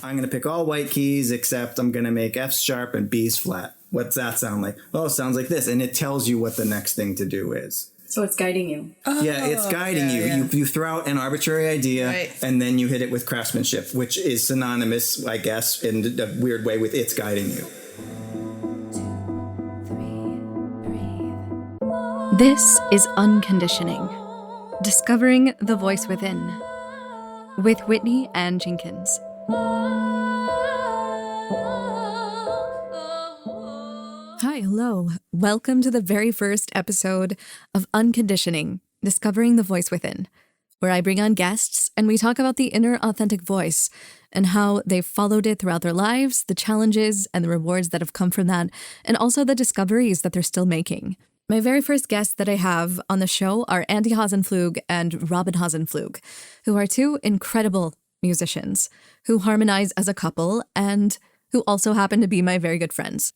I'm going to pick all white keys, except I'm going to make F's sharp and B's flat. What's that sound like? Oh, it sounds like this. And it tells you what the next thing to do is. So it's guiding you. Yeah, it's guiding you. Yeah. You throw out an arbitrary idea, right. and then you hit it with craftsmanship, which is synonymous, I guess, in a weird way with it's guiding you. This is Unconditioning, Discovering the Voice Within, with Whitney Ann Jenkins. Hi, hello. Welcome to the very first episode of Unconditioning, Discovering the Voice Within, where I bring on guests and we talk about the inner authentic voice and how they've followed it throughout their lives, the challenges and the rewards that have come from that, and also the discoveries that they're still making. My very first guests that I have on the show are Andy Hasenpflug and Robin Hasenpflug, who are two incredible musicians who harmonize as a couple and who also happen to be my very good friends.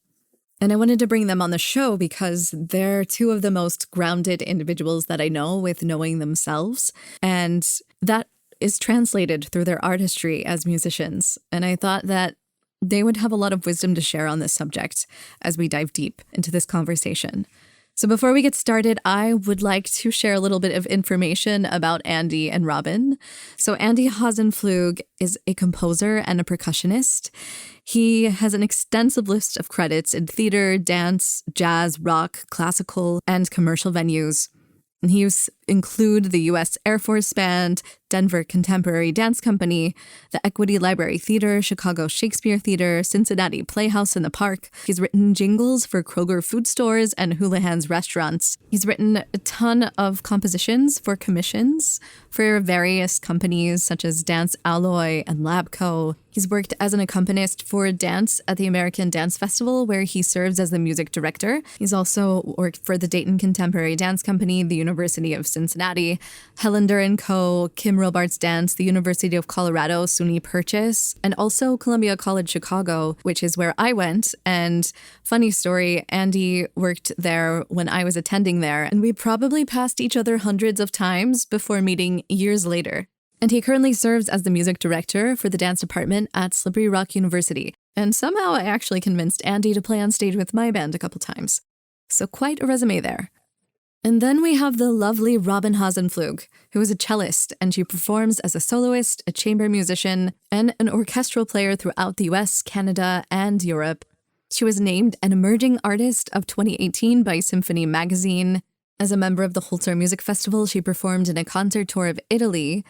And I wanted to bring them on the show because they're two of the most grounded individuals that I know with knowing themselves. And that is translated through their artistry as musicians. And I thought that they would have a lot of wisdom to share on this subject as we dive deep into this conversation. So before we get started, I would like to share a little bit of information about Andy and Robin. So Andy Hasenpflug is a composer and a percussionist. He has an extensive list of credits in theater, dance, jazz, rock, classical, and commercial venues. And he include the U.S. Air Force Band, Denver Contemporary Dance Company, the Equity Library Theater, Chicago Shakespeare Theater, Cincinnati Playhouse in the Park. He's written jingles for Kroger food stores and Houlihan's restaurants. He's written a ton of compositions for commissions for various companies such as Dance Alloy and Labco. He's worked as an accompanist for dance at the American Dance Festival, where he serves as the music director. He's also worked for the Dayton Contemporary Dance Company, the University of Cincinnati, Headliner.app, Kim Robarts Dance, the University of Colorado, SUNY Purchase, and also Columbia College Chicago, which is where I went. And funny story, Andy worked there when I was attending there, and we probably passed each other hundreds of times before meeting years later. And he currently serves as the music director for the dance department at Slippery Rock University. And somehow I actually convinced Andy to play on stage with my band a couple times. So quite a resume there. And then we have the lovely Robin Hasenpflug, who is a cellist, and she performs as a soloist, a chamber musician, and an orchestral player throughout the US, Canada, and Europe. She was named an Emerging Artist of 2018 by Symphony Magazine. As a member of the Holzer Music Festival, she performed in a concert tour of Italy,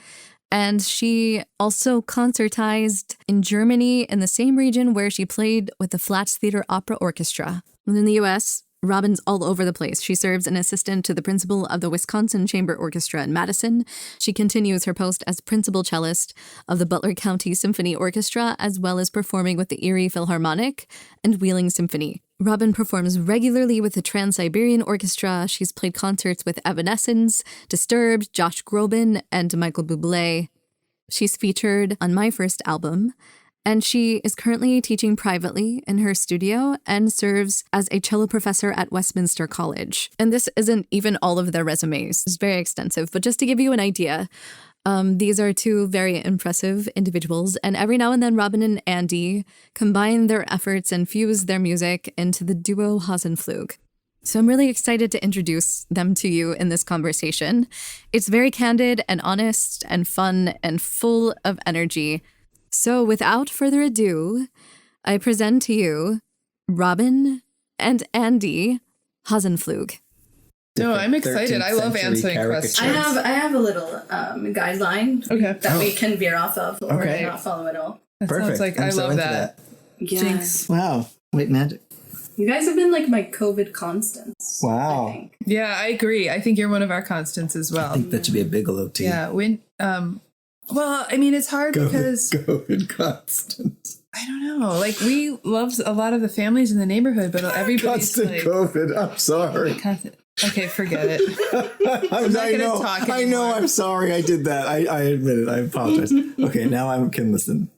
and she also concertized in Germany in the same region where she played with the Flats Theater Opera Orchestra. And in the US, Robin's all over the place. She serves an assistant to the principal of the Wisconsin Chamber Orchestra in Madison. She continues her post as principal cellist of the Butler County Symphony Orchestra, as well as performing with the Erie Philharmonic and Wheeling Symphony. Robin performs regularly with the Trans-Siberian Orchestra. She's played concerts with Evanescence, Disturbed, Josh Groban, and Michael Bublé. She's featured on my first album, and she is currently teaching privately in her studio and serves as a cello professor at Westminster College. And this isn't even all of their resumes. It's very extensive, but just to give you an idea, these are two very impressive individuals, and every now and then Robin and Andy combine their efforts and fuse their music into the duo Hasenpflug. So I'm really excited to introduce them to you in this conversation. It's very candid and honest and fun and full of energy. So without further ado, I present to you Robin and Andy Hasenpflug. No, I'm excited. I love answering questions. I have a little guideline that we can veer off of or not follow at all. That Perfect. sounds like I love that. Yeah. Jinx. Wow. Wait, magic. You guys have been like my COVID constants. Wow. I think. Yeah, I agree. I think you're one of our constants as well. I think that should be a Bigelow tea. Yeah. Well, I mean, it's hard because COVID constants. I don't know. Like, we love a lot of the families in the neighborhood, but everybody's Constant like COVID. I'm sorry. Okay, forget it. I know. I'm sorry. I did that. I admit it. I apologize. Okay, now I can listen.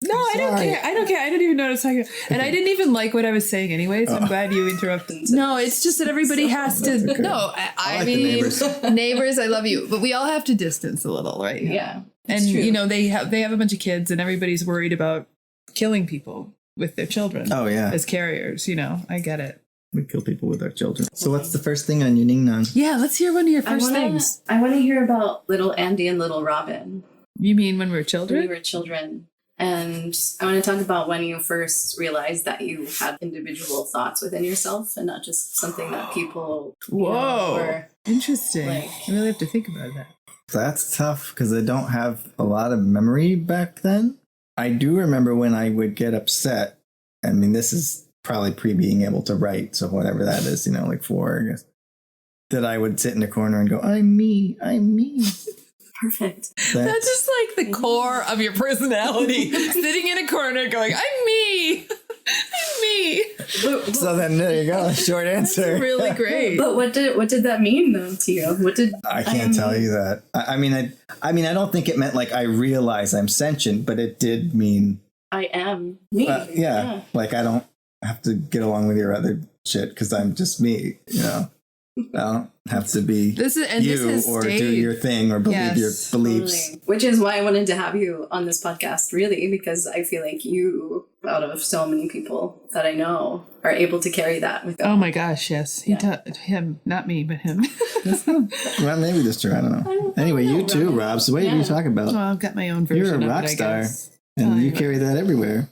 No, I don't care. I don't even know what I was talking about. And I didn't even like what I was saying anyway, so I'm glad you interrupted. No, it's just that everybody has to... Okay. No, I like mean, the neighbors. neighbors, I love you. But we all have to distance a little, right? Yeah. And, they have a bunch of kids and everybody's worried about killing people with their children. Oh, yeah. As carriers, I get it. We kill people with our children. So what's the first thing on your Ning Nang? Yeah, let's hear one of your first things. I want to hear about little Andy and little Robin. You mean when we were children? When we were children. And I want to talk about when you first realized that you had individual thoughts within yourself and not just something that people... Whoa, interesting. I really have to think about that. That's tough because I don't have a lot of memory back then. I do remember when I would get upset. I mean, this is probably pre-being able to write, so whatever that is, like 4, I guess. That I would sit in a corner and go, I'm me. Perfect. That's just like the core of your personality. Sitting in a corner going, I'm me. I'm me. So then there you go. Short answer. That's really great. But what did that mean though to you? I can't tell you that. I mean, I don't think it meant like I realize I'm sentient, but it did mean I am me. Yeah. Like I don't have to get along with your other shit because I'm just me, I don't have to be you or do your thing or believe your beliefs. Totally. Which is why I wanted to have you on this podcast, really, because I feel like you, out of so many people that I know, are able to carry that with you. Oh my gosh, yes. Him, not me, but him. Well, maybe that's true. I don't know. Anyway, you too, Rob. So what are you talking about? Well, I've got my own version. You're a rock star, and you carry that everywhere.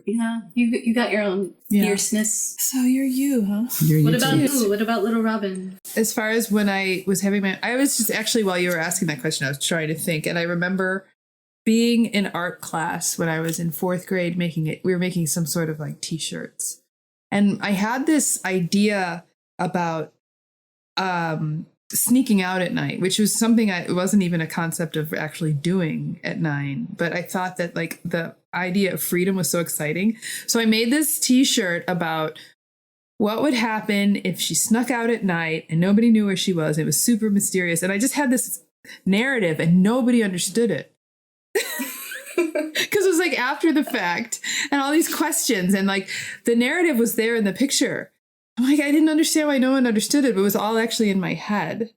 Yeah, you got your own fierceness. So you're you, huh? What about you? What about little Robin? As far as when I was having I was just actually, while you were asking that question, I was trying to think. And I remember being in art class when I was in 4th grade we were making some sort of like t-shirts. And I had this idea about sneaking out at night, which was something it wasn't even a concept of actually doing at 9. But I thought that like the idea of freedom was so exciting. So I made this t-shirt about what would happen if she snuck out at night and nobody knew where she was. It was super mysterious. And I just had this narrative and nobody understood it. Because it was like after the fact and all these questions and like the narrative was there in the picture. I'm like, I didn't understand why no one understood it, but it was all actually in my head.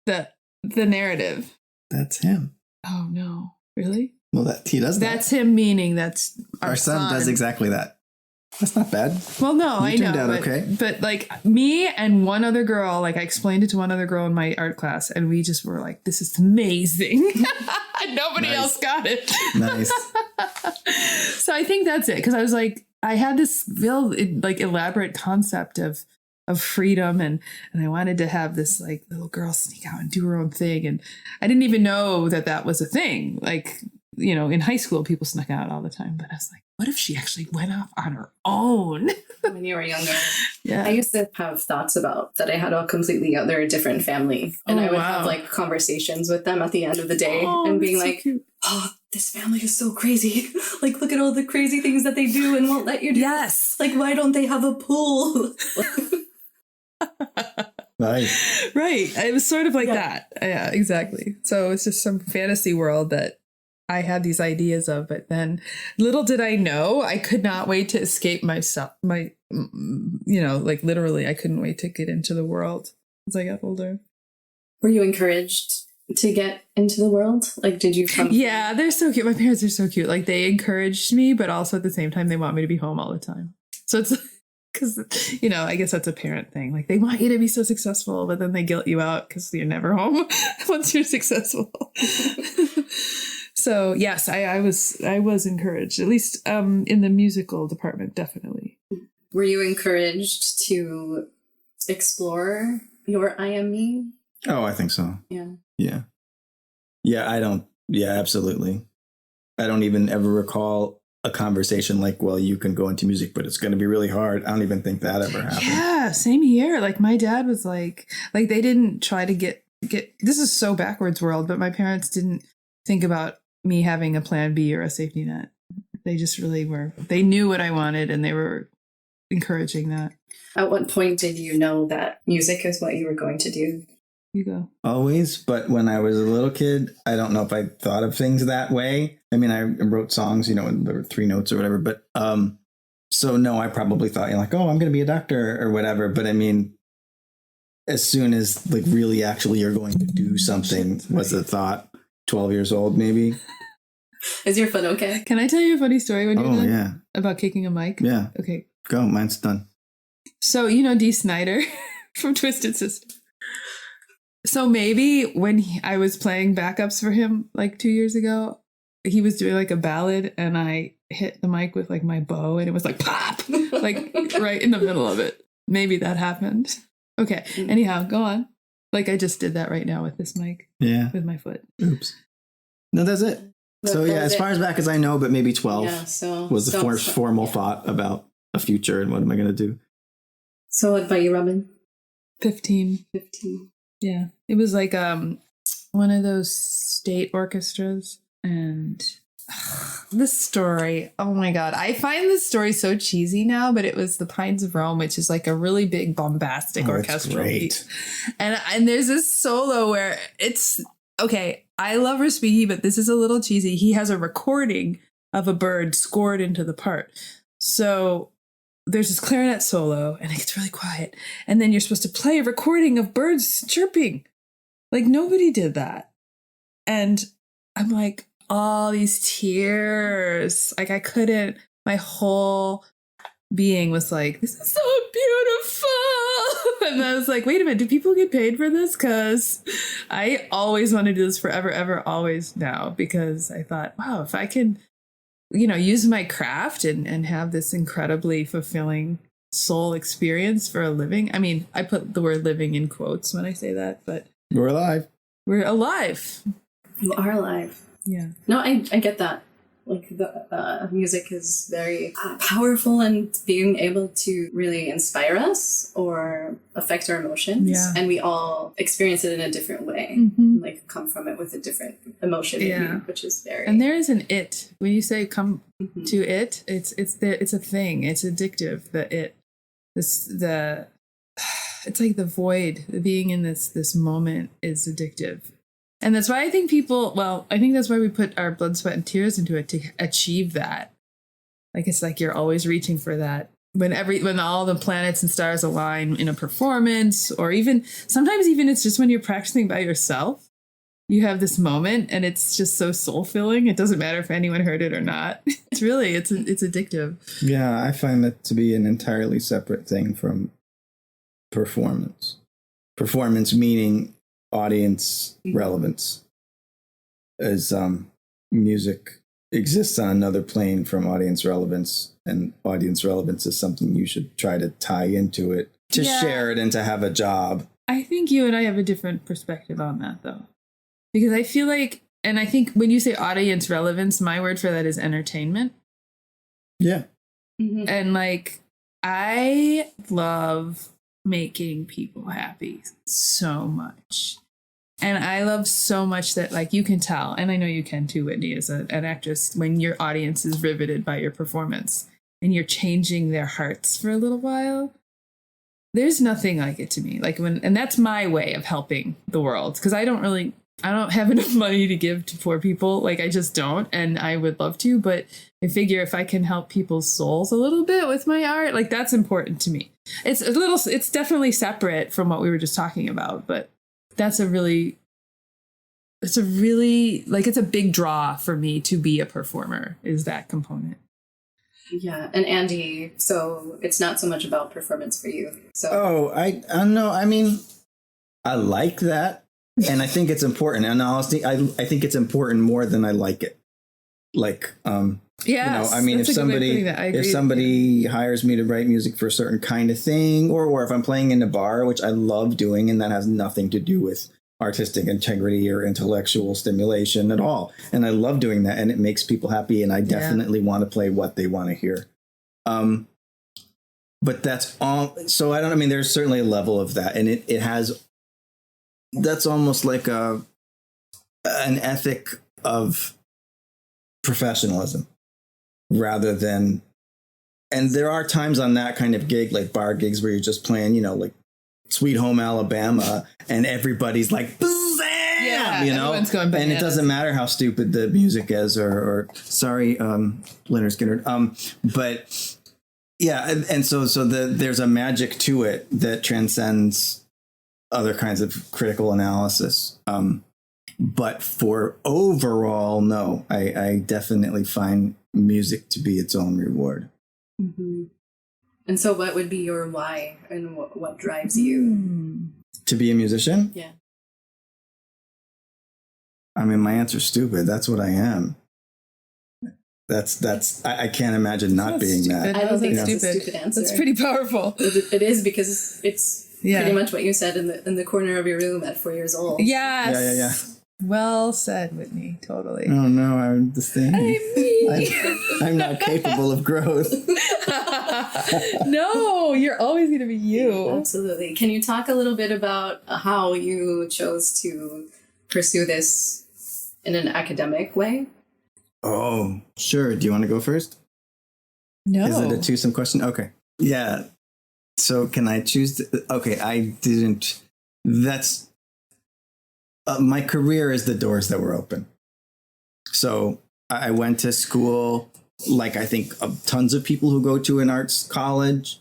The narrative. That's him. Oh no. Really? Well, he does that. That's him, meaning that's our son does exactly that. That's not bad. Well, no, I know. Turned out okay. But like me and one other girl, like I explained it to one other girl in my art class, and we just were like, this is amazing. Nobody else got it. Nice. So I think that's it. Because I was like, I had this real like elaborate concept of freedom and I wanted to have this like little girl sneak out and do her own thing. And I didn't even know that was a thing. Like, in high school, people snuck out all the time. But I was like, what if she actually went off on her own? When you were younger. Yeah. I used to have thoughts about that I had a completely other different family. And I would have like conversations with them at the end of the day and being like, so oh, this family is so crazy. Like, look at all the crazy things that they do and won't let you do. Yes. Like, why don't they have a pool? Nice. Right. It was sort of like that. Yeah, exactly. So it's just some fantasy world that I had these ideas of, but then little did I know I could not wait to escape myself. Like literally I couldn't wait to get into the world as I got older. Were you encouraged to get into the world? Like, did you come? Yeah, they're so cute. My parents are so cute. Like they encouraged me, but also at the same time, they want me to be home all the time. So it's because, I guess that's a parent thing. Like they want you to be so successful, but then they guilt you out because you're never home once you're successful. So yes, I was encouraged, at least in the musical department, definitely. Were you encouraged to explore your I am me? Oh, I think so. Yeah. Yeah. Yeah, absolutely. I don't even ever recall a conversation like, well, you can go into music, but it's going to be really hard. I don't even think that ever happened. Yeah, same here. Like my dad was like they didn't try to get, this is so backwards world, but my parents didn't think about me having a plan B or a safety net. They just really they knew what I wanted and they were encouraging that. At what point did you know that music is what you were going to do? You go. Always, but when I was a little kid, I don't know if I thought of things that way. I mean, I wrote songs, and there were 3 notes or whatever, but so no, I probably thought I'm going to be a doctor or whatever. But I mean, as soon as like really actually you're going to do something was the thought. 12 years old, maybe. Is your foot okay? Can I tell you a funny story when you're done? Yeah. About kicking a mic? Yeah. Okay. Go. Mine's done. So, you know Dee Snider from Twisted Sister. So maybe when I was playing backups for him like 2 years ago, he was doing like a ballad and I hit the mic with like my bow and it was like pop, like right in the middle of it. Maybe that happened. Okay. Anyhow, go on. Like I just did that right now with this mic. Yeah. With my foot. Oops. No, that's it. So yeah, as far as back as I know, but maybe 12 was the first formal thought about a future and what am I going to do. So what about you, Robin? 15. Yeah. It was like one of those state orchestras and this story, oh my God. I find this story so cheesy now, but it was the Pines of Rome, which is like a really big bombastic orchestral piece. And there's this solo where it's okay. I love Respighi, but this is a little cheesy. He has a recording of a bird scored into the part. So there's this clarinet solo and it gets really quiet. And then you're supposed to play a recording of birds chirping. Like nobody did that. And I'm like, all these tears. Like I couldn't, my whole being was like, this is so beautiful. And I was like, wait a minute, do people get paid for this? Because I always want to do this forever, ever, always now. Because I thought, wow, if I can, use my craft and have this incredibly fulfilling soul experience for a living. I mean, I put the word living in quotes when I say that, but we're alive. We're alive. You are alive. Yeah. No, I get that. Like the music is very powerful and being able to really inspire us or affect our emotions. Yeah. And we all experience it in a different way. Like come from it with a different emotion, maybe, which is very. And there is an it. When you say come to it, it's a thing. It's addictive. It's like the void. Being in this moment is addictive. And that's why I think that's why we put our blood, sweat, and tears into it to achieve that. Like, it's like you're always reaching for that. When all the planets and stars align in a performance, or sometimes it's just when you're practicing by yourself, you have this moment and it's just so soul filling. It doesn't matter if anyone heard it or not. It's addictive. Yeah. I find that to be an entirely separate thing from performance. Performance meaning audience relevance, as music exists on another plane from audience relevance, and audience relevance is something you should try to tie into it to share it and to have a job. I think you and I have a different perspective on that though, because I feel like, and I think when you say audience relevance, my word for that is entertainment. Yeah. And like I love making people happy so much. And I love so much that, like, you can tell, and I know you can too, Whitney, as an actress, when your audience is riveted by your performance and you're changing their hearts for a little while. There's nothing like it to me. Like and that's my way of helping the world, because I don't have enough money to give to poor people. Like, I just don't. And I would love to, but I figure if I can help people's souls a little bit with my art, like, that's important to me. It's definitely separate from what we were just talking about, but it's a big draw for me to be a performer, is that component. Yeah. And Andy, so it's not so much about performance for you. So I don't know. I mean, I like that. And I think it's important. And honestly, I think it's important more than I like it. Like, if somebody hires me to write music for a certain kind of thing, or if I'm playing in a bar, which I love doing, and that has nothing to do with artistic integrity or intellectual stimulation at all. And I love doing that, and it makes people happy, and I definitely want to play what they want to hear. But that's all. So there's certainly a level of that, and it has, that's almost like an ethic of professionalism rather than, and there are times on that kind of gig, like bar gigs, where you're just playing, like Sweet Home Alabama, and everybody's like, everyone's going bananas. And it doesn't matter how stupid the music is, or sorry, Leonard Skinner. But yeah, and so there's a magic to it that transcends other kinds of critical analysis. But for overall, no, I definitely find music to be its own reward. Mm-hmm. And so what would be your why and what drives you? To be a musician? Yeah. I mean, my answer's stupid. That's what I am. I can't imagine not being stupid. that. I don't think That's that's a stupid answer. That's pretty powerful. It is, because it's pretty much what you said in the corner of your room at 4 years old. Yes. Yeah. Well said, Whitney. Totally. Oh no, I'm the same. I'm not capable of growth. No, you're always going to be you. Absolutely. Can you talk a little bit about how you chose to pursue this in an academic way? Oh, sure. Do you want to go first? No. Is it a twosome question? Okay. Yeah. So can I choose? Okay, I didn't. That's my career is the doors that were open. So I went to school, like I think tons of people who go to an arts college.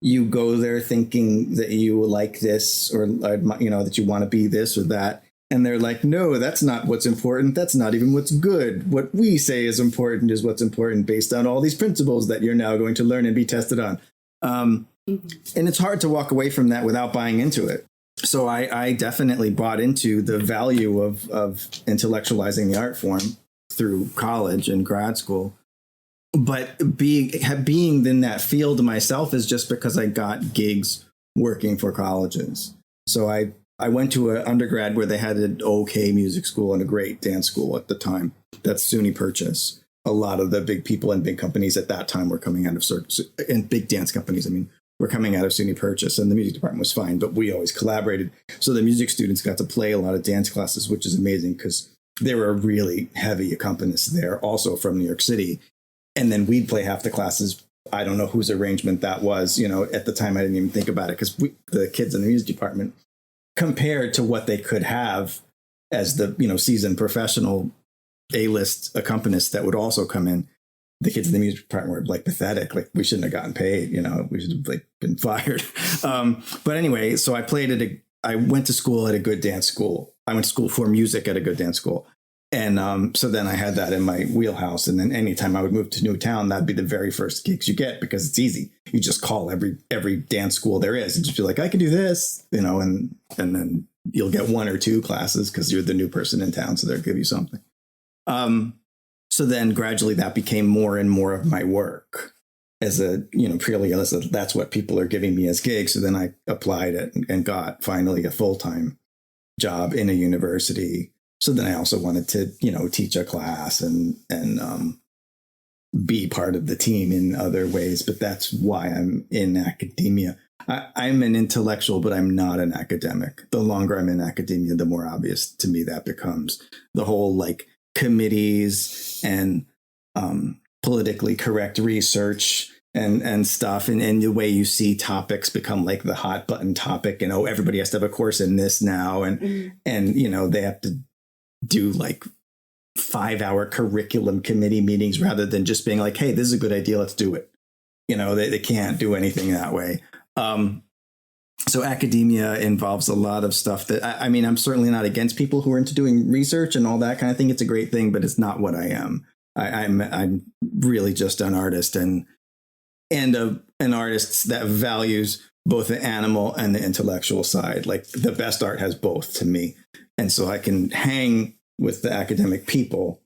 You go there thinking that you like this, or that you want to be this or that. And they're like, no, that's not what's important. That's not even what's good. What we say is important is what's important based on all these principles that you're now going to learn and be tested on. And it's hard to walk away from that without buying into it. So I definitely bought into the value of intellectualizing the art form through college and grad school. But being in that field myself is just because I got gigs working for colleges. So I went to an undergrad where they had an okay music school and a great dance school at the time. That's SUNY Purchase. A lot of the big people and big companies at that time were coming out of and big dance companies. I mean, were coming out of SUNY Purchase, and the music department was fine, but we always collaborated. So the music students got to play a lot of dance classes, which is amazing because there were really heavy accompanists there, also from New York City. And then we'd play half the classes. I don't know whose arrangement that was. At the time, I didn't even think about it because the kids in the music department, compared to what they could have as the seasoned professional A-list accompanists that would also come in, the kids in the music department were like pathetic. Like we shouldn't have gotten paid. We should have been fired. But anyway, so I went to school at a good dance school. I went to school for music at a good dance school. And so then I had that in my wheelhouse. And then anytime I would move to a new town, that'd be the very first gigs you get because it's easy. You just call every dance school there is and just be like, I can do this, and then you'll get one or two classes because you're the new person in town. So they'll give you something. So then gradually that became more and more of my work as purely as that's what people are giving me as gigs. So then I applied it and got finally a full-time job in a university. So then I also wanted to, teach a class and be part of the team in other ways. But that's why I'm in academia. I'm an intellectual, but I'm not an academic. The longer I'm in academia, the more obvious to me that becomes. The whole committees and politically correct research and stuff. And the way you see topics become like the hot button topic. And, everybody has to have a course in this now. And they have to do 5-hour curriculum committee meetings rather than just being like, hey, this is a good idea. Let's do it. They can't do anything that way. So academia involves a lot of stuff that I'm certainly not against people who are into doing research and all that kind of thing. It's a great thing, but it's not what I am. I'm really just an artist and an artist that values both the animal and the intellectual side. Like the best art has both to me. And so I can hang with the academic people,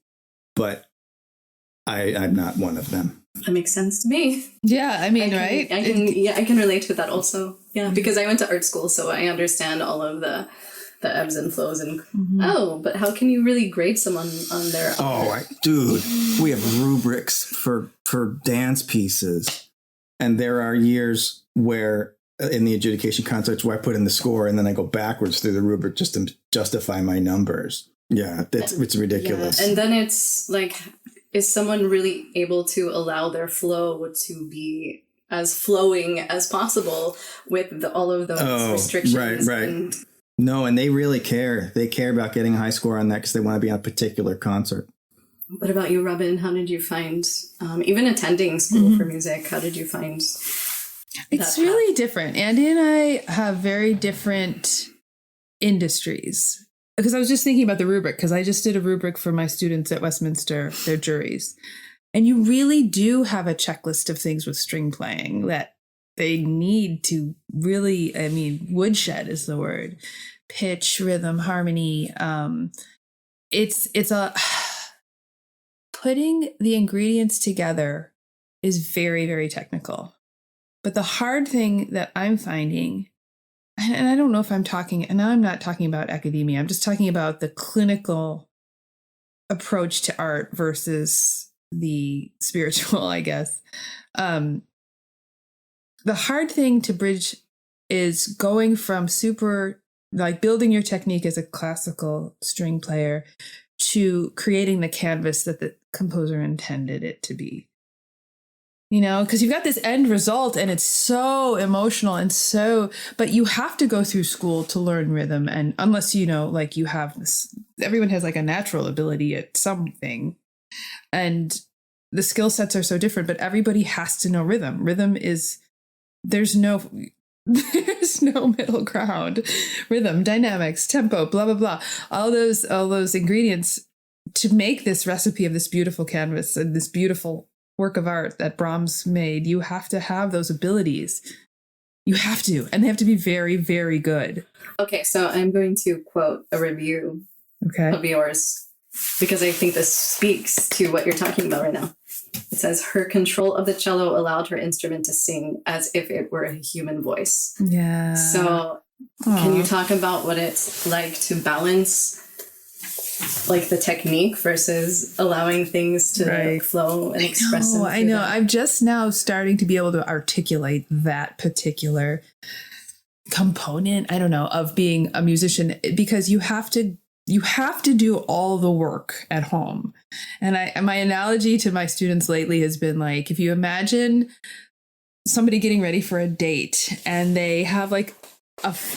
but I'm not one of them. That makes sense to me. Yeah, right? I can relate to that also. Yeah, because I went to art school, so I understand all of the ebbs and flows and but how can you really grade someone on their art? Dude, we have rubrics for dance pieces, and there are years where in the adjudication context where I put in the score and then I go backwards through the rubric just to justify my numbers. Yeah, it's ridiculous. Yeah. And then it's like, is someone really able to allow their flow to be as flowing as possible with all of those restrictions? Right. No, and they really care. They care about getting a high score on that because they want to be on a particular concert. What about you, Robin? How did you find, even attending school for music, how did you find It's really different. Andy and I have very different industries. because I was just thinking about the rubric, because I just did a rubric for my students at Westminster, their juries. And you really do have a checklist of things with string playing that they need to really, I mean, woodshed is the word. Pitch, rhythm, harmony. It's a putting the ingredients together is very, very technical. But the hard thing that I'm finding, and I don't know if I'm talking, and I'm not talking about academia, I'm just talking about the clinical approach to art versus the spiritual, I guess. The hard thing to bridge is going from building your technique as a classical string player to creating the canvas that the composer intended it to be. Because you've got this end result and it's so emotional but you have to go through school to learn rhythm. And unless, you have this, everyone has like a natural ability at something. And the skill sets are so different, but everybody has to know rhythm. Rhythm is, there's no middle ground. Rhythm, dynamics, tempo, blah, blah, blah. All those ingredients to make this recipe of this beautiful canvas and this beautiful work of art that Brahms made. You have to have those abilities. You have to, and they have to be very, very good. Okay, so I'm going to quote a review of yours, because I think this speaks to what you're talking about right now. It says, her control of the cello allowed her instrument to sing as if it were a human voice. Yeah. So can you talk about what it's like to balance like the technique versus allowing things to flow and express? I know. I'm just now starting to be able to articulate that particular component, I don't know, of being a musician, because you have to do all the work at home. And my analogy to my students lately has been like, if you imagine somebody getting ready for a date and they have like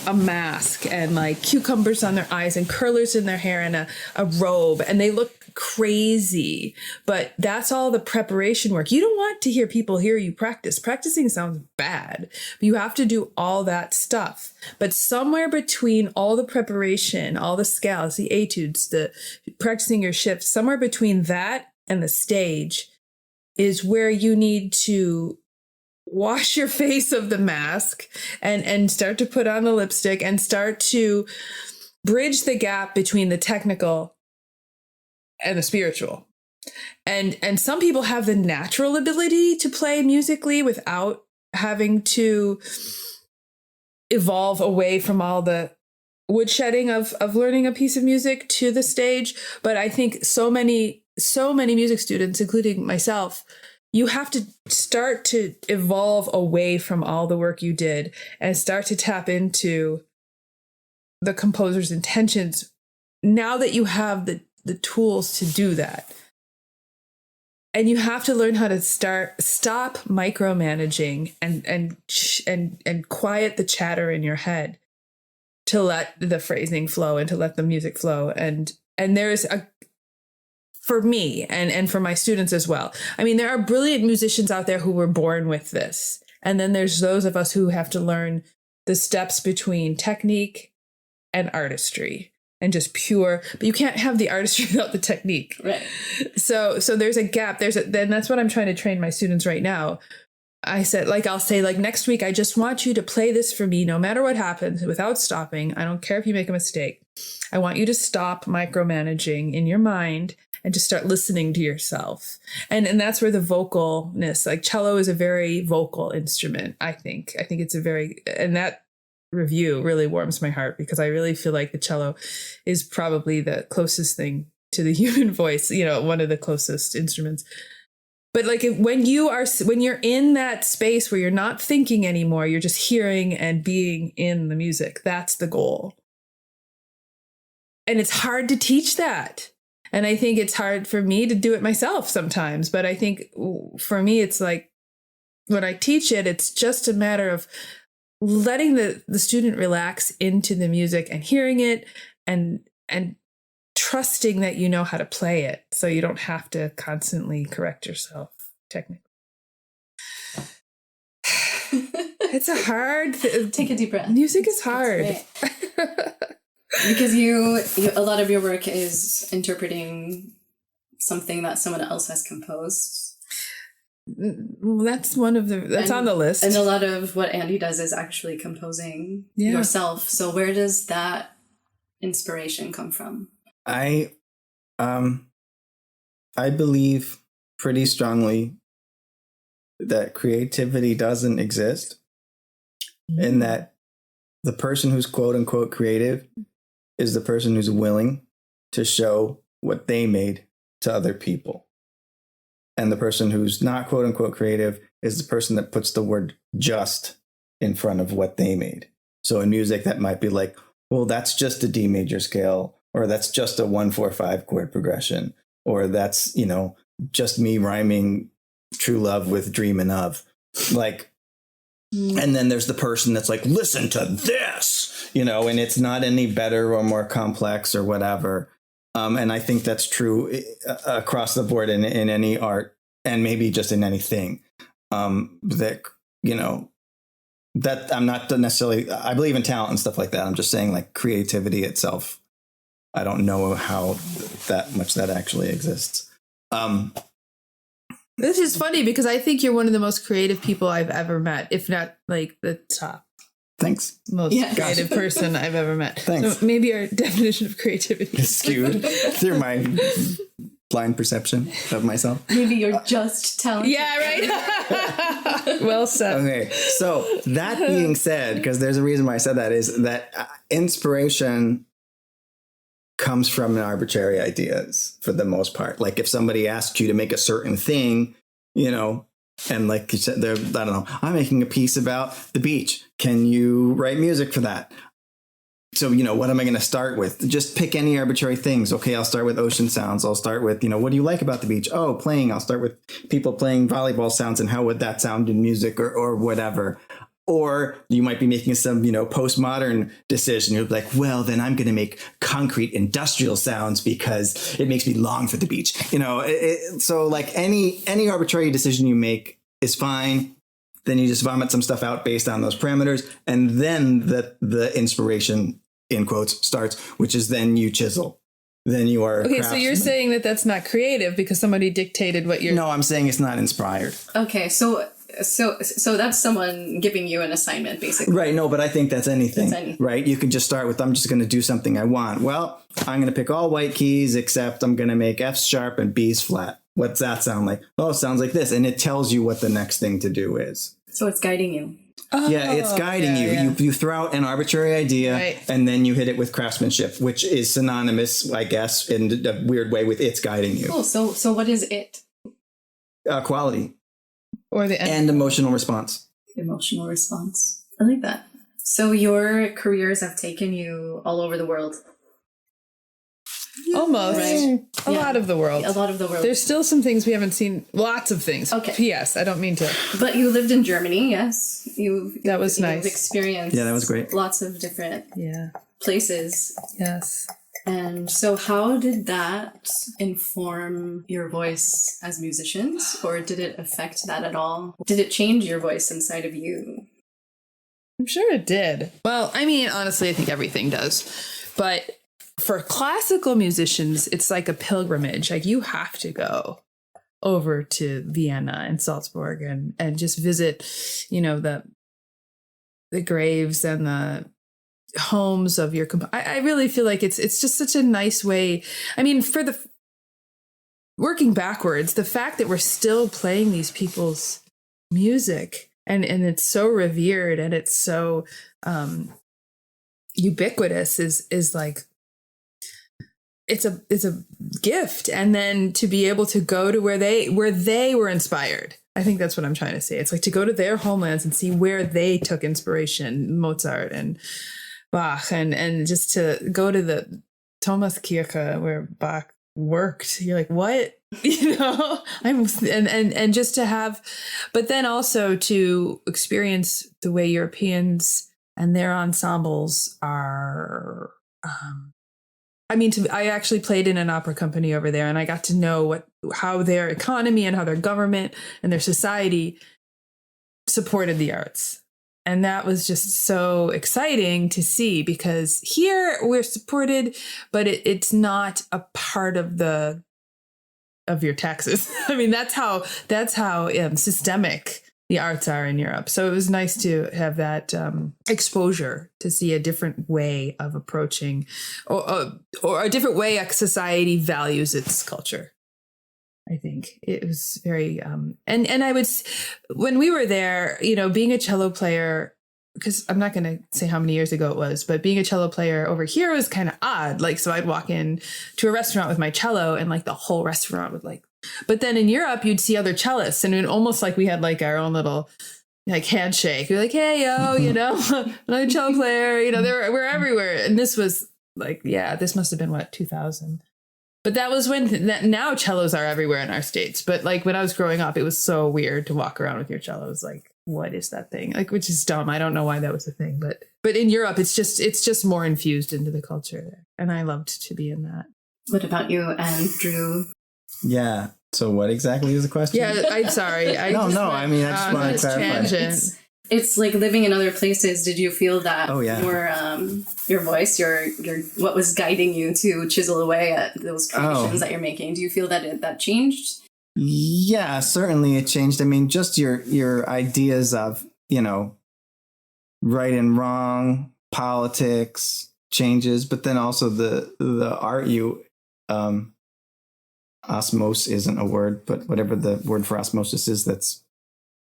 a mask and like cucumbers on their eyes and curlers in their hair and a robe, and they look crazy, but that's all the preparation work. You don't want to hear people hear you practice. Practicing sounds bad, but you have to do all that stuff. But somewhere between all the preparation, all the scales, the etudes, the practicing your shifts, somewhere between that and the stage is where you need to wash your face of the mask and start to put on the lipstick and start to bridge the gap between the technical and the spiritual. And some people have the natural ability to play musically without having to evolve away from all the woodshedding of learning a piece of music to the stage. But I think so many music students, including myself, you have to start to evolve away from all the work you did and start to tap into the composer's intentions now that you have the tools to do that. And you have to learn how to stop micromanaging and quiet the chatter in your head to let the phrasing flow and to let the music flow. And there's for me and for my students as well. I mean, there are brilliant musicians out there who were born with this. And then there's those of us who have to learn the steps between technique and artistry and just pure, but you can't have the artistry without the technique. Right. So there's a gap. Then that's what I'm trying to train my students right now. I'll say next week, I just want you to play this for me, no matter what happens, without stopping. I don't care if you make a mistake. I want you to stop micromanaging in your mind and to start listening to yourself. And that's where the vocalness, like cello is a very vocal instrument, I think. I think it's and that review really warms my heart because I really feel like the cello is probably the closest thing to the human voice, one of the closest instruments. But like when you're in that space where you're not thinking anymore, you're just hearing and being in the music. That's the goal. And it's hard to teach that. And I think it's hard for me to do it myself sometimes. But I think for me, it's like when I teach it, it's just a matter of letting the student relax into the music and hearing it and trusting that you know how to play it so you don't have to constantly correct yourself technically. It's a hard Take a deep breath. Music is hard. Because a lot of your work is interpreting something that someone else has composed. That's on the list. And a lot of what Andy does is actually composing yourself. So where does that inspiration come from? I believe pretty strongly that creativity doesn't exist, and that the person who's quote unquote creative is the person who's willing to show what they made to other people. And the person who's not quote unquote creative is the person that puts the word just in front of what they made. So in music, that might be like, well, that's just a D major scale, or that's just a 1-4-5 chord progression, or that's, just me rhyming true love with dreaming of. Like, and then there's the person that's like, listen to this, and it's not any better or more complex or whatever. And I think that's true across the board in any art, and maybe just in anything. That I'm not necessarily, I believe in talent and stuff like that. I'm just saying, like, creativity itself, I don't know how that much that actually exists. This is funny because I think you're one of the most creative people I've ever met, if not like the top. Thanks. Most creative person I've ever met. Thanks. So maybe our definition of creativity is skewed through my blind perception of myself. Maybe you're just talented. Yeah, right. Well said. Okay, so that being said, because there's a reason why I said that, is that inspiration comes from arbitrary ideas for the most part. Like if somebody asks you to make a certain thing, and like you said, I don't know, I'm making a piece about the beach. Can you write music for that? So, what am I going to start with? Just pick any arbitrary things. Okay, I'll start with ocean sounds. I'll start with, what do you like about the beach? Oh, playing. I'll start with people playing volleyball sounds, and how would that sound in music or whatever. Or you might be making some, postmodern decision. You're like, well, then I'm going to make concrete industrial sounds because it makes me long for the beach. So like any arbitrary decision you make is fine. Then you just vomit some stuff out based on those parameters. And then the inspiration, in quotes, starts, which is then you chisel. Then you are. Okay, so you're saying that that's not creative because somebody dictated what you're. No, I'm saying it's not inspired. Okay, so that's someone giving you an assignment, basically. Right. No, but I think that's anything. Right. You can just start with, I'm just going to do something I want. Well, I'm going to pick all white keys, except I'm going to make F's sharp and B's flat. What's that sound like? Oh, it sounds like this. And it tells you what the next thing to do is. So it's guiding you. Oh, yeah, it's guiding you. Yeah. You throw out an arbitrary idea, and then you hit it with craftsmanship, which is synonymous, I guess, in a weird way with it's guiding you. Cool. So what is it? Quality. Or the and emotional response. Emotional response. I like that. So your careers have taken you all over the world. Almost. Right. A lot of the world. A lot of the world. There's still some things we haven't seen. Lots of things. Okay. P.S. I don't mean to. But you lived in Germany, yes. That was nice. You've experienced. Yeah, that was great. Lots of different places. Yes. And so how did that inform your voice as musicians? Or did it affect that at all? Did it change your voice inside of you? I'm sure it did. Well, I mean, honestly, I think everything does. But for classical musicians, it's like a pilgrimage. Like you have to go over to Vienna and Salzburg and just visit, the graves and the homes of your I really feel like it's just such a nice way. I mean, for the working backwards, the fact that we're still playing these people's music and it's so revered and it's so ubiquitous is like it's a gift. And then to be able to go to where they were inspired. I think that's what I'm trying to say. It's like to go to their homelands and see where they took inspiration, Mozart and Bach, and just to go to the Thomaskirche where Bach worked. You're like, what? And just to have, but then also to experience the way Europeans and their ensembles are. I actually played in an opera company over there, and I got to know how their economy and how their government and their society supported the arts. And that was just so exciting to see, because here we're supported, but it's not a part of your taxes. I mean, that's how systemic the arts are in Europe. So it was nice to have that exposure to see a different way of approaching, or a different way a society values its culture. I think it was very, and I would, when we were there, being a cello player, because I'm not going to say how many years ago it was, but being a cello player over here was kind of odd. Like, so I'd walk in to a restaurant with my cello and like the whole restaurant would like, but then in Europe, you'd see other cellists and it almost like we had like our own little like handshake. We're like, hey, yo, another cello player, we're everywhere. And this was like, this must've been 2000. But that was when, now cellos are everywhere in our States. But like when I was growing up, it was so weird to walk around with your cello. It was like, what is that thing? Like, which is dumb. I don't know why that was a thing. But in Europe, it's just more infused into the culture there. And I loved to be in that. What about you, Andrew? Yeah. So what exactly is the question? Yeah, I'm sorry. I just want to clarify. It's like living in other places. Did you feel that your voice, your what was guiding you to chisel away at those creations that you're making? Do you feel that that changed? Yeah, certainly it changed. I mean, just your ideas of, right and wrong, politics changes, but then also the art osmos isn't a word, but whatever the word for osmosis is, that's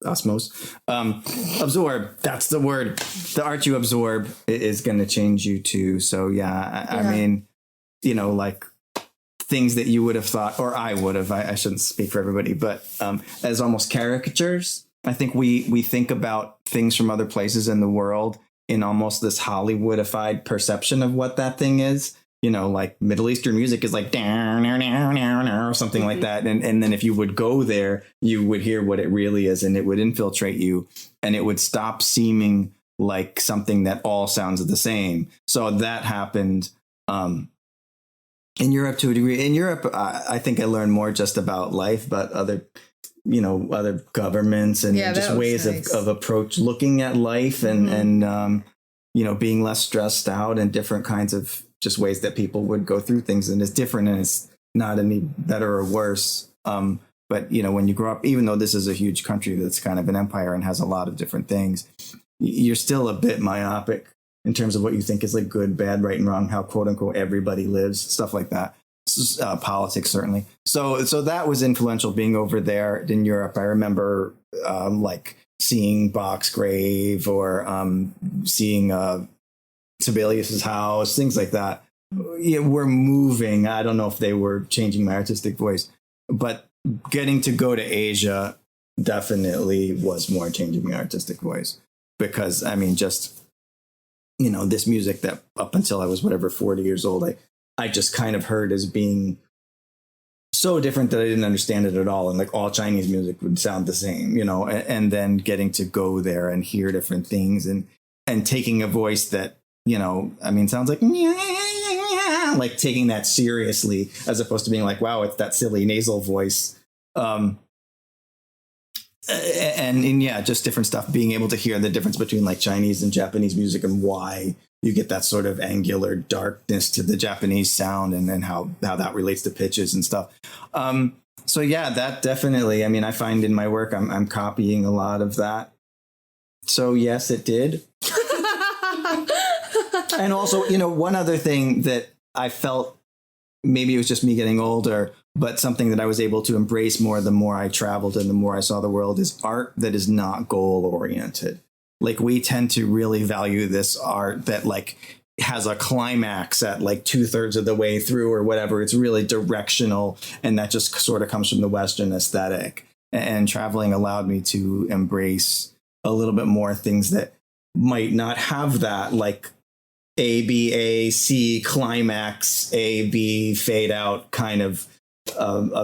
osmos. Absorb, that's the word. The art you absorb is going to change you too. So I mean, like things that you would have thought, or I would have, I shouldn't speak for everybody, but as almost caricatures. I think we think about things from other places in the world in almost this Hollywoodified perception of what that thing is. Like Middle Eastern music is like down, or something like that. And then if you would go there, you would hear what it really is, and it would infiltrate you, and it would stop seeming like something that all sounds the same. So that happened in Europe to a degree. In Europe, I think I learned more just about life, but other governments and just ways of approach looking at life and being less stressed out, and different kinds of just ways that people would go through things. And it's different, and it's not any better or worse. But, when you grow up, even though this is a huge country that's kind of an empire and has a lot of different things, you're still a bit myopic in terms of what you think is like good, bad, right and wrong, how quote unquote everybody lives, stuff like that. Politics, certainly. So that was influential being over there in Europe. I remember like seeing Bach's grave, or seeing Sibelius's house, things like that. We're moving. I don't know if they were changing my artistic voice, but getting to go to Asia definitely was more changing my artistic voice, because I mean, just, this music that up until I was 40 years old, I just kind of heard as being so different that I didn't understand it at all. And like all Chinese music would sound the same, and then getting to go there and hear different things and taking a voice that, sounds like taking that seriously, as opposed to being like, wow, it's that silly nasal voice. And just different stuff, being able to hear the difference between like Chinese and Japanese music, and why you get that sort of angular darkness to the Japanese sound, and then how that relates to pitches and stuff. That definitely, I find in my work, I'm copying a lot of that. So yes, it did. And also, one other thing that I felt, maybe it was just me getting older, but something that I was able to embrace more the more I traveled and the more I saw the world, is art that is not goal oriented. Like, we tend to really value this art that like has a climax at like 2/3 of the way through or whatever. It's really directional. And that just sort of comes from the Western aesthetic. And traveling allowed me to embrace a little bit more things that might not have that, like A, B, A, C, climax, A, B, fade out kind of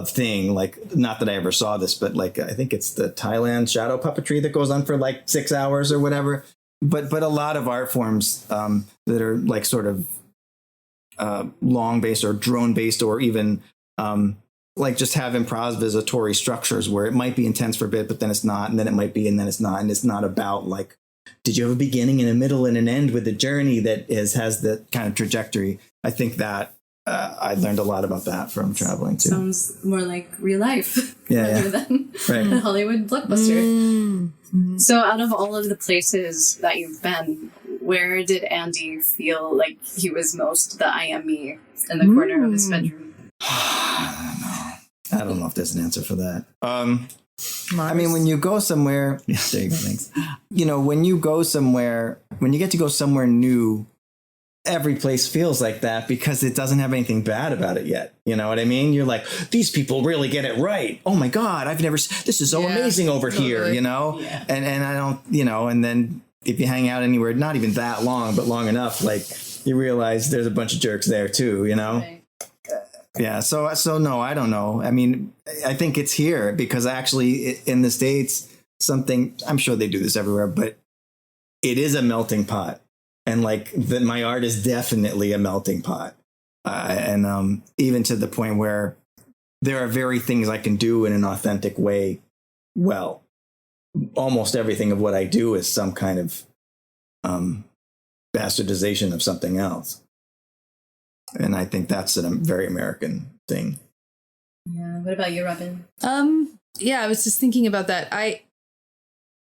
thing. Like, not that I ever saw this, but like, I think it's the Thailand shadow puppetry that goes on for like 6 hours or whatever. But a lot of art forms that are like sort of long based or drone based, or even like just have improvisatory structures where it might be intense for a bit, but then it's not, and then it might be, and then it's not, and it's not about like did you have a beginning and a middle and an end with a journey that has the kind of trajectory? I think that I learned a lot about that from traveling too. Sounds more like real life rather than right. a Hollywood blockbuster. Mm-hmm. So out of all of the places that you've been, where did Andy feel like he was most the I am me in the corner of his bedroom? I don't know if there's an answer for that. I mean, when you go somewhere, yeah, there you go, thanks. You know, when you go somewhere, when you get to go somewhere new, every place feels like that because it doesn't have anything bad about it yet. You know what I mean? You're like, these people really get it right. Oh my God, this is so amazing over here, you know? Yeah. And I don't, you know, and then if you hang out anywhere, not even that long, but long enough, like you realize there's a bunch of jerks there too, you know? Right. Yeah. So no, I don't know. I mean, I think it's here because actually in the States, I'm sure they do this everywhere, but it is a melting pot. And like my art is definitely a melting pot. And even to the point where there are very things I can do in an authentic way. Well, almost everything of what I do is some kind of bastardization of something else. And I think that's a very American thing. Yeah. What about you, Robin? Yeah, I was just thinking about that.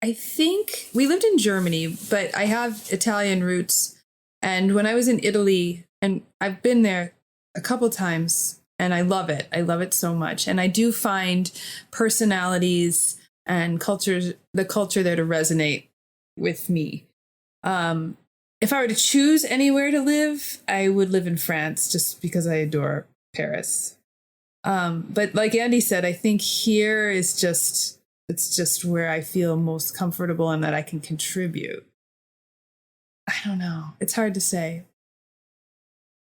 I think we lived in Germany, but I have Italian roots. And when I was in Italy, and I've been there a couple times, and I love it. I love it so much. And I do find personalities and the culture there to resonate with me. If I were to choose anywhere to live, I would live in France just because I adore Paris. But like Andy said, I think here is it's just where I feel most comfortable and that I can contribute. I don't know. It's hard to say.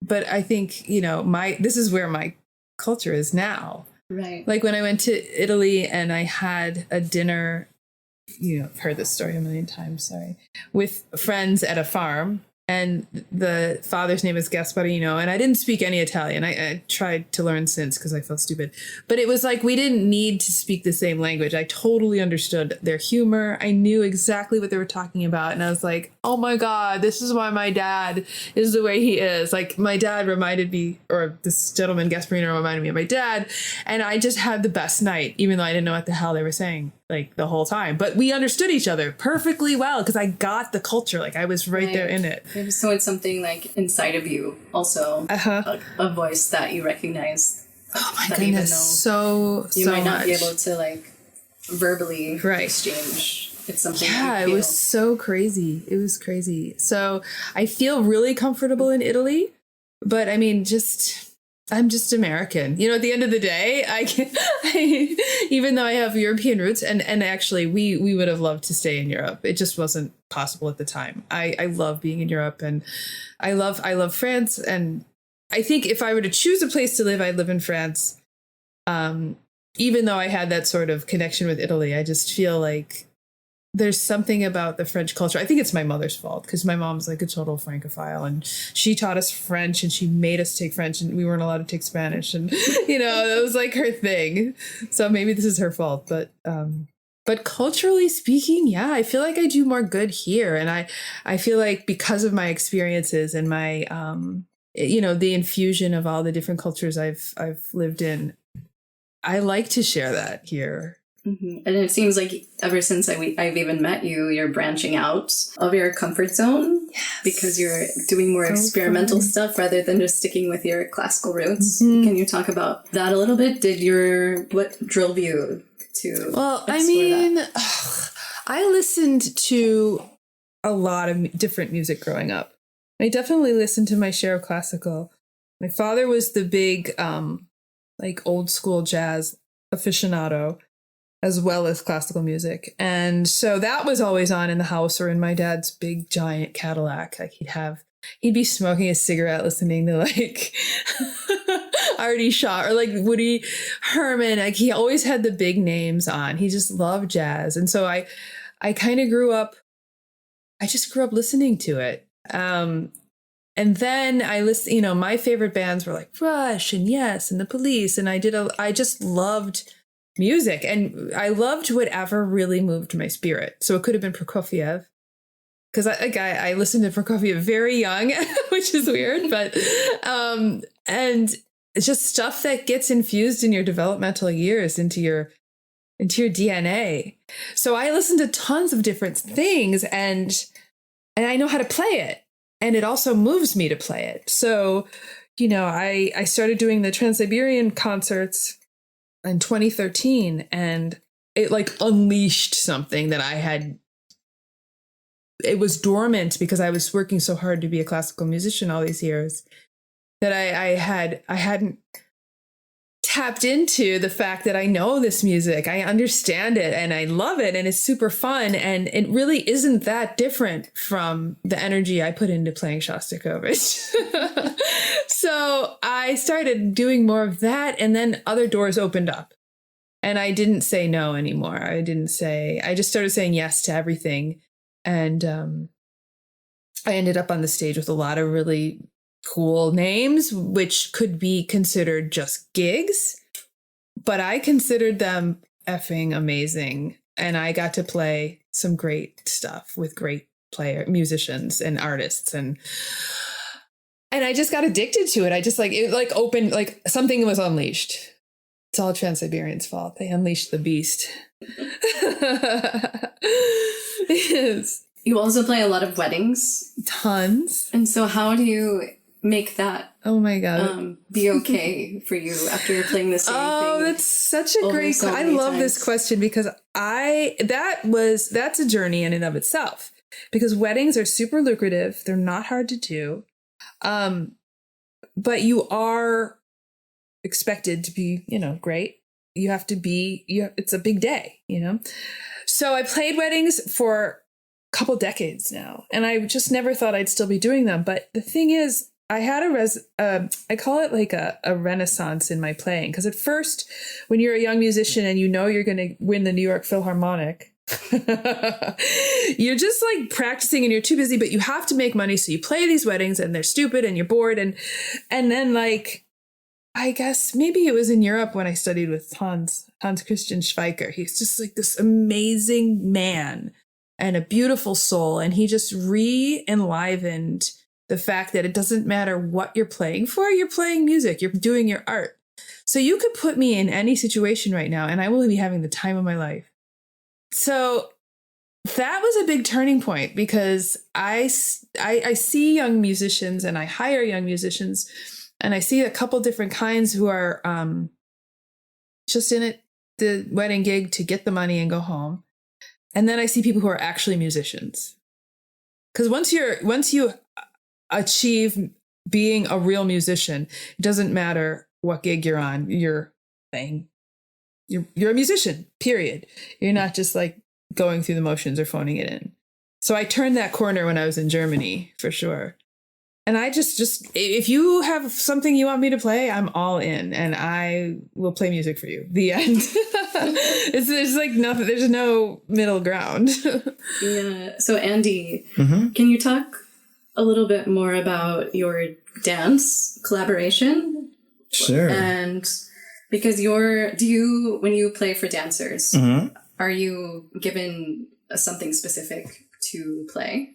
But I think, you know, this is where my culture is now. Right. Like when I went to Italy and I had a dinner, you know, I've heard this story a million times, sorry, with friends at a farm. And the father's name is Gasparino. And I didn't speak any Italian. I tried to learn since because I felt stupid. But it was like we didn't need to speak the same language. I totally understood their humor. I knew exactly what they were talking about. And I was like, oh my God, this is why my dad is the way he is. Like my dad reminded me, or this gentleman Gasparino reminded me of my dad. And I just had the best night, even though I didn't know what the hell they were saying like the whole time. But we understood each other perfectly well because I got the culture. Like I was right there in it. So it's something like inside of you also, a voice that you recognize. Oh my goodness, so might not much. be able to like verbally exchange. It's something it was so crazy. It was crazy. So I feel really comfortable in Italy, but I mean, I'm just American. You know, at the end of the day, even though I have European roots, and actually we would have loved to stay in Europe. It just wasn't possible at the time. I love being in Europe, and I love France. And I think if I were to choose a place to live, I'd live in France. Even though I had that sort of connection with Italy, I just feel like there's something about the French culture. I think it's my mother's fault because my mom's like a total Francophile and she taught us French and she made us take French and we weren't allowed to take Spanish. And, you know, that was like her thing. So maybe this is her fault. But culturally speaking, yeah, I feel like I do more good here. And I feel like because of my experiences and my, you know, the infusion of all the different cultures I've lived in, I like to share that here. Mm-hmm. And it seems like ever since I've even met you, you're branching out of your comfort zone because you're doing more experimental stuff rather than just sticking with your classical roots. Mm-hmm. Can you talk about that a little bit? What drove you to? Well, I mean, I listened to a lot of different music growing up. I definitely listened to my share of classical. My father was the big, like old school jazz aficionado, as well as classical music. And so that was always on in the house or in my dad's big giant Cadillac. Like he'd be smoking a cigarette listening to like Artie Shaw or like Woody Herman. Like he always had the big names on. He just loved jazz. And so I kind of grew up listening to it. And then I listened, you know, my favorite bands were like Rush and Yes and The Police. And I just loved music, and I loved whatever really moved my spirit. So it could have been Prokofiev, because I listened to Prokofiev very young, which is weird, but and it's just stuff that gets infused in your developmental years into your DNA. So I listen to tons of different things, and I know how to play it, and it also moves me to play it. So, you know, I started doing the Trans-Siberian concerts in 2013, and it like unleashed something that I had. It was dormant because I was working so hard to be a classical musician all these years that I hadn't tapped into the fact that I know this music, I understand it, and I love it, and it's super fun, and it really isn't that different from the energy I put into playing Shostakovich. So I started doing more of that, and then other doors opened up, and I didn't say no anymore. I just started saying yes to everything, and I ended up on the stage with a lot of really cool names, which could be considered just gigs, but I considered them effing amazing. And I got to play some great stuff with great musicians and artists. And I just got addicted to it. I just opened, like something was unleashed. It's all Trans-Siberian's fault. They unleashed the beast. Yes. You also play a lot of weddings. Tons. And so how do you make that be okay for you after you're playing the same thing? Oh, that's such a great question. I love this question because that's a journey in and of itself, because weddings are super lucrative. They're not hard to do. But you are expected to be, great. You have to be, it's a big day, So I played weddings for a couple decades now, and I just never thought I'd still be doing them. But the thing is, I had I call it like a renaissance in my playing. Because at first, when you're a young musician and you're going to win the New York Philharmonic, you're just like practicing and you're too busy, but you have to make money. So you play these weddings and they're stupid and you're bored. And then like, I guess maybe it was in Europe when I studied with Hans Christian Schweiker. He's just like this amazing man and a beautiful soul. And he just re-enlivened the fact that it doesn't matter what you're playing for. You're playing music. You're doing your art. So you could put me in any situation right now and I will be having the time of my life. So that was a big turning point, because I see young musicians and I hire young musicians, and I see a couple different kinds who are just in it, the wedding gig to get the money and go home. And then I see people who are actually musicians. Because once you achieve being a real musician, it doesn't matter what gig you're on, you're playing. You're a musician, period. You're not just like going through the motions or phoning it in. So I turned that corner when I was in Germany, for sure. And I just if you have something you want me to play, I'm all in, and I will play music for you. The end. There's like nothing. There's no middle ground. Yeah. So Andy, can you talk a little bit more about your dance collaboration? Sure. And because when you play for dancers, are you given something specific to play?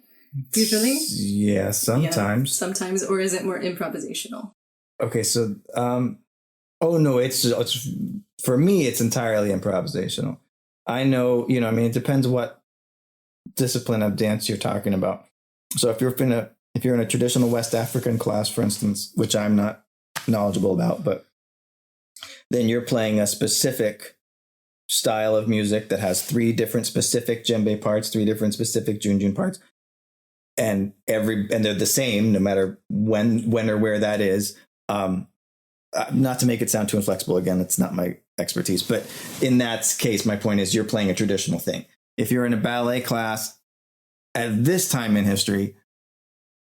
Usually? Yeah, sometimes. Yeah, sometimes, or is it more improvisational? Okay, so no, it's for me, it's entirely improvisational. I know, it depends what discipline of dance you're talking about. So if you're in a traditional West African class, for instance, which I'm not knowledgeable about, but then you're playing a specific style of music that has 3 different specific djembe parts, 3 different specific junjun parts. And they're the same no matter when or where that is. Not to make it sound too inflexible, again, it's not my expertise, but in that case, my point is you're playing a traditional thing. If you're in a ballet class at this time in history,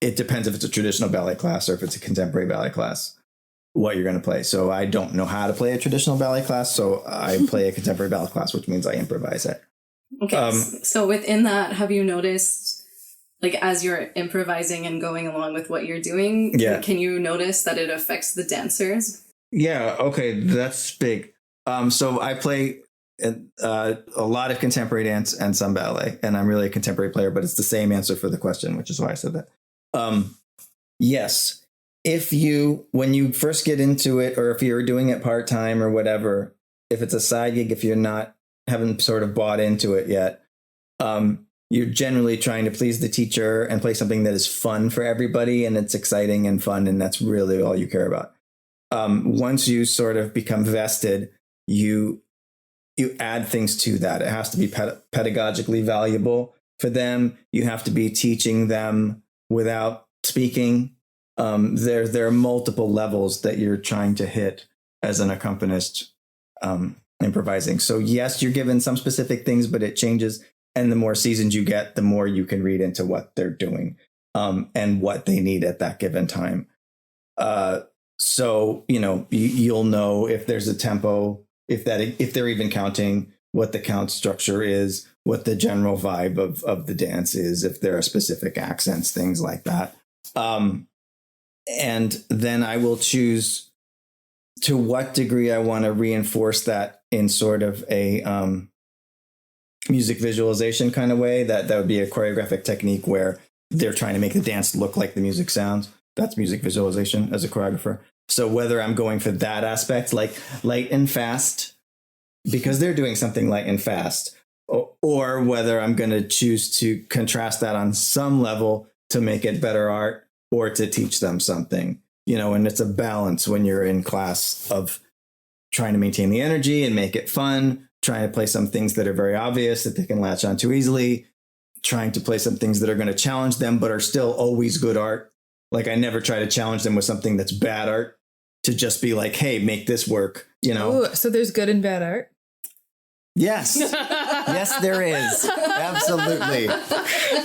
it depends if it's a traditional ballet class or if it's a contemporary ballet class, what you're going to play. So I don't know how to play a traditional ballet class, so I play a contemporary ballet class, which means I improvise it. Okay, so within that, have you noticed, like, as you're improvising and going along with what you're doing, can you notice that it affects the dancers? Yeah, okay, that's big. So I play a lot of contemporary dance and some ballet. And I'm really a contemporary player, but it's the same answer for the question, which is why I said that. Yes. When you first get into it, or if you're doing it part-time or whatever, if it's a side gig, if you're haven't sort of bought into it yet, you're generally trying to please the teacher and play something that is fun for everybody, and it's exciting and fun, and that's really all you care about. Once you sort of become vested, you add things to that. It has to be pedagogically valuable for them. You have to be teaching them without speaking. There are multiple levels that you're trying to hit as an accompanist, improvising. So yes, you're given some specific things, but it changes. And the more seasoned you get, the more you can read into what they're doing, and what they need at that given time. So, you'll know if there's a tempo, if they're even counting, what the count structure is, what the general vibe of the dance is, if there are specific accents, things like that. And then I will choose to what degree I want to reinforce that in sort of a music visualization kind of way. That would be a choreographic technique where they're trying to make the dance look like the music sounds. That's music visualization as a choreographer. So whether I'm going for that aspect, like light and fast, because they're doing something light and fast, or whether I'm going to choose to contrast that on some level to make it better art or to teach them something, and it's a balance when you're in class of trying to maintain the energy and make it fun, trying to play some things that are very obvious that they can latch on too easily, trying to play some things that are going to challenge them, but are still always good art. Like I never try to challenge them with something that's bad art to just be like, hey, make this work, Ooh, so there's good and bad art? Yes. Yes, there is. Absolutely.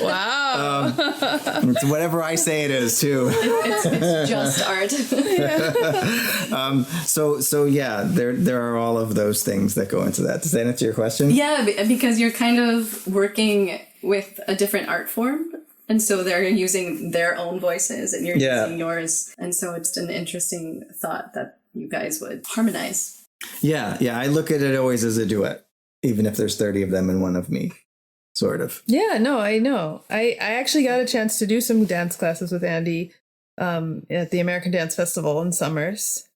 Wow. It's whatever I say it is, too. It's just art. So yeah, there are all of those things that go into that. Does that answer your question? Yeah, because you're kind of working with a different art form. And so they're using their own voices and you're using yours. And so it's an interesting thought that you guys would harmonize. Yeah. I look at it always as a duet, even if there's 30 of them and one of me, sort of. Yeah, no, I know. I actually got a chance to do some dance classes with Andy at the American Dance Festival in Summers.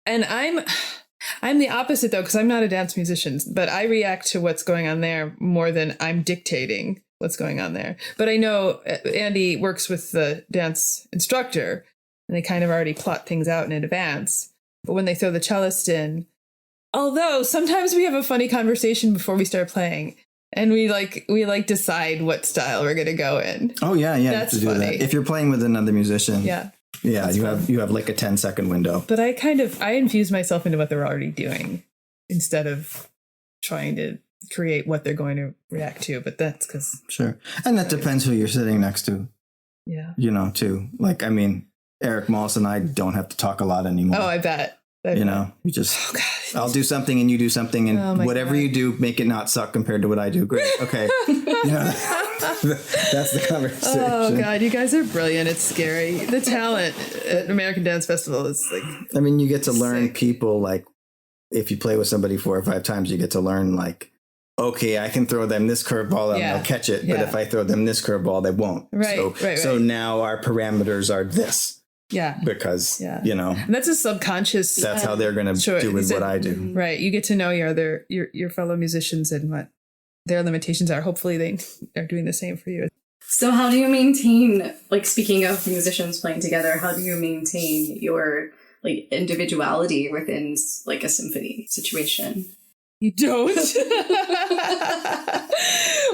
And I'm the opposite, though, because I'm not a dance musician, but I react to what's going on there more than I'm dictating what's going on there. But I know Andy works with the dance instructor and they kind of already plot things out in advance. But when they throw the cellist in, although sometimes we have a funny conversation before we start playing and we decide what style we're going to go in. Oh yeah. That's to do funny. That. If you're playing with another musician. Yeah, you have like a 10-second window. But I infuse myself into what they're already doing instead of trying to create what they're going to react to. But that's because sure. And that depends who you're sitting next to. Yeah. Too. Like, I mean, Eric Moss and I don't have to talk a lot anymore. Oh, I bet. We just, I'll do something and you do something and whatever you do, make it not suck compared to what I do. Great. Okay. That's the conversation. Oh God, you guys are brilliant. It's scary. The talent at American Dance Festival is like, I mean, you get to learn people, like if you play with somebody 4 or 5 times, you get to learn like, okay, I can throw them this curveball and they'll catch it. But if I throw them this curveball, they won't. Right. So now our parameters are this. Yeah. Because, and that's a subconscious. That's how they're going to do with what I do. Right. You get to know your fellow musicians and what their limitations are. Hopefully they are doing the same for you. So how do you maintain, like speaking of musicians playing together, how do you maintain your like individuality within like a symphony situation? You don't?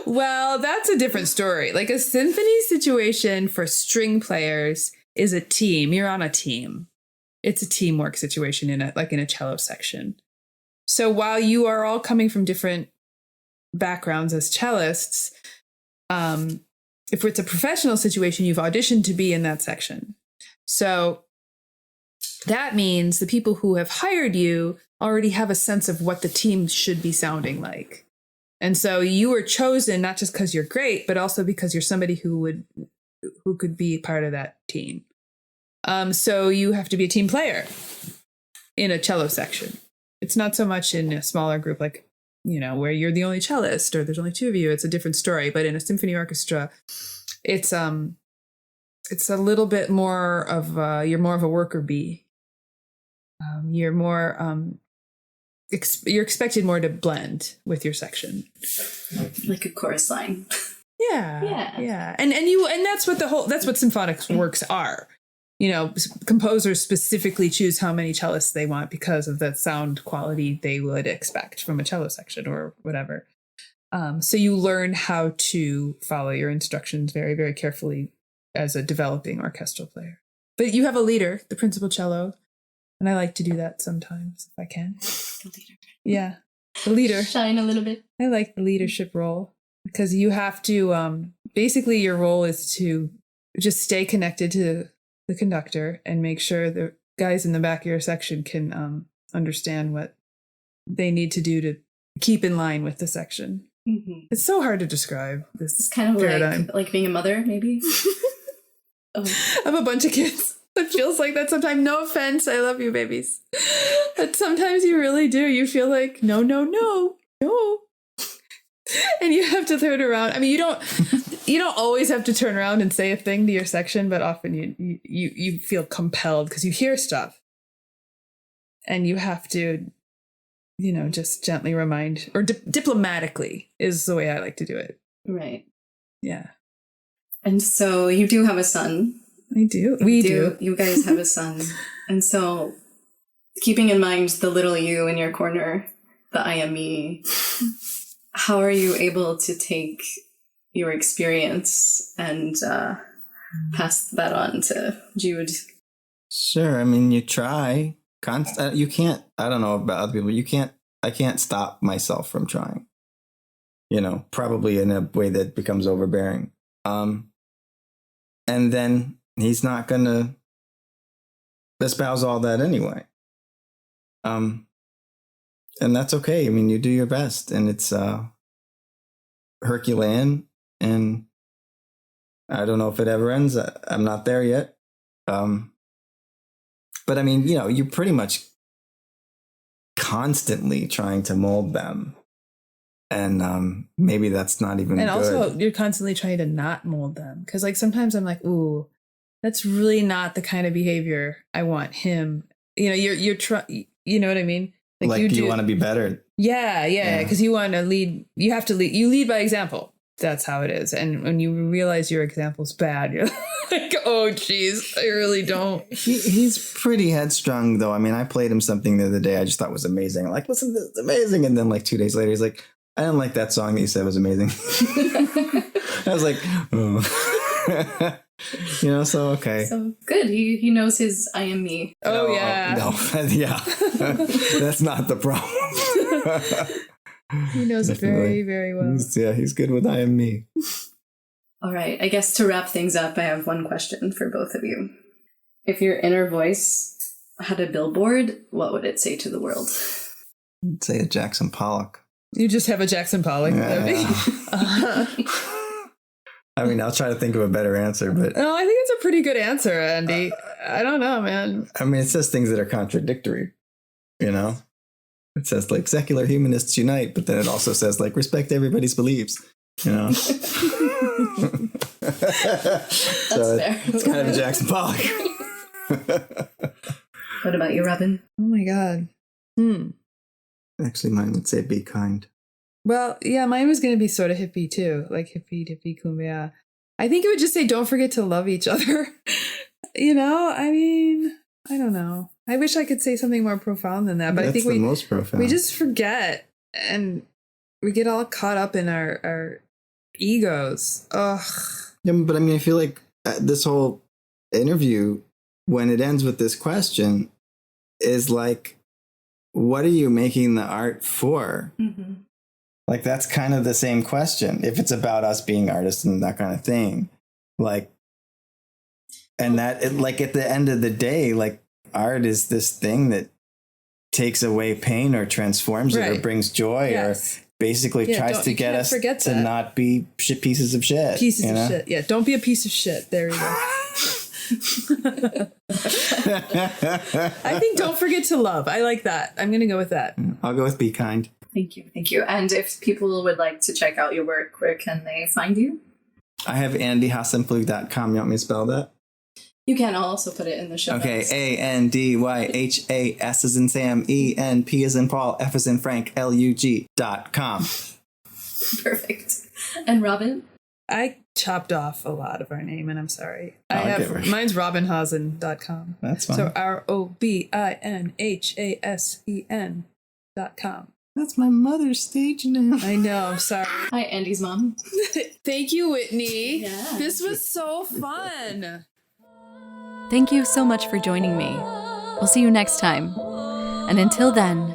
Well, that's a different story. Like a symphony situation for string players is a team. You're on a team. It's a teamwork situation in a cello section. So while you are all coming from different backgrounds as cellists, if it's a professional situation, you've auditioned to be in that section. So that means the people who have hired you already have a sense of what the team should be sounding like. And so you were chosen not just because you're great, but also because you're somebody who could be part of that team. So you have to be a team player in a cello section. It's not so much in a smaller group like where you're the only cellist or there's only two of you, it's a different story. But in a symphony orchestra, it's a little bit more of you're more of a worker bee. You're more you're expected more to blend with your section, like a chorus line. Yeah. And that's what symphonic works are. Composers specifically choose how many cellists they want because of the sound quality they would expect from a cello section or whatever. So you learn how to follow your instructions very, very carefully as a developing orchestral player. But you have a leader, the principal cello, and I like to do that sometimes if I can. The leader. Yeah, the leader. Shine a little bit. I like the leadership role because you have to, basically your role is to just stay connected to the conductor and make sure the guys in the back of your section can understand what they need to do to keep in line with the section. Mm-hmm. It's so hard to describe this. It's kind of paradigm. like being a mother, maybe. I have a bunch of kids. It feels like that sometimes. No offense, I love you, babies. But sometimes you really do. You feel like no. And you have to turn around. I mean, you don't always have to turn around and say a thing to your section, but often you feel compelled because you hear stuff. And you have to, just gently remind, or diplomatically is the way I like to do it. Right. Yeah. And so you do have a son. I do. We do. You guys have a son. And so keeping in mind the little you in your corner, the I am me, how are you able to take your experience and pass that on to Jude? Sure. I mean, you try. You can't, I don't know about other people, I can't stop myself from trying, probably in a way that becomes overbearing. And then he's not going to espouse all that anyway. And that's okay. I mean, you do your best, and it's Herculean, and I don't know if it ever ends. I'm not there yet. But I mean, you're pretty much constantly trying to mold them. And maybe that's not even and good. Also, you're constantly trying to not mold them. Because sometimes I'm like, ooh, that's really not the kind of behavior I want him. You're trying, you know what I mean? Like you want to be better. Yeah. Because you want to lead. You have to lead. You lead by example. That's how it is. And when you realize your example's bad, you're like, oh, geez, I really don't. He's pretty headstrong, though. I mean, I played him something the other day I just thought was amazing. I'm like, listen, this is amazing. And then 2 days later, he's like, I didn't like that song that you said was amazing. I was like, oh. So okay. So good. He knows his I am me. Oh, yeah. No, yeah. That's not the problem. He knows it very, very well. He's good with I am me. All right. I guess to wrap things up, I have one question for both of you. If your inner voice had a billboard, what would it say to the world? I'd say a Jackson Pollock. You just have a Jackson Pollock. Yeah. I mean, I'll try to think of a better answer, but... No, I think it's a pretty good answer, Andy. I don't know, man. I mean, it says things that are contradictory, It says, secular humanists unite, but then it also says, respect everybody's beliefs, That's fair. It's kind of a Jackson Pollock. What about you, Robin? Oh, my God. Actually, mine would say be kind. Well, yeah, mine was going to be sort of hippie, too. Like hippie, kumbaya. I think it would just say, don't forget to love each other. I mean, I don't know. I wish I could say something more profound than that, but I think the most profound. We just forget, and we get all caught up in our egos. Ugh. Yeah, but I mean, I feel like this whole interview, when it ends with this question, is what are you making the art for? Mm-hmm. That's kind of the same question. If it's about us being artists and that kind of thing, and that at the end of the day, art is this thing that takes away pain or transforms it or brings joy or basically tries to get us to not be pieces of shit. Pieces of shit. Yeah, don't be a piece of shit. There you go. I think don't forget to love. I like that. I'm going to go with that. I'll go with be kind. Thank you. Thank you. And if people would like to check out your work, where can they find you? I have AndyHasenpflug.com. You want me to spell that? You can. I'll also put it in the show notes. Okay, ANDYHAS as in Sam, ENP as in Paul, F as in Frank, LUG.com. Perfect. And Robin? I chopped off a lot of our name, and I'm sorry. Mine's robinhasen.com. That's fine. So ROBINHASEN.com. That's my mother's stage name. I know, sorry. Hi, Andy's mom. Thank you, Whitney. Yeah. This was so fun. Thank you so much for joining me. We'll see you next time. And until then,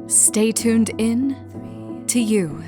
stay tuned in to you.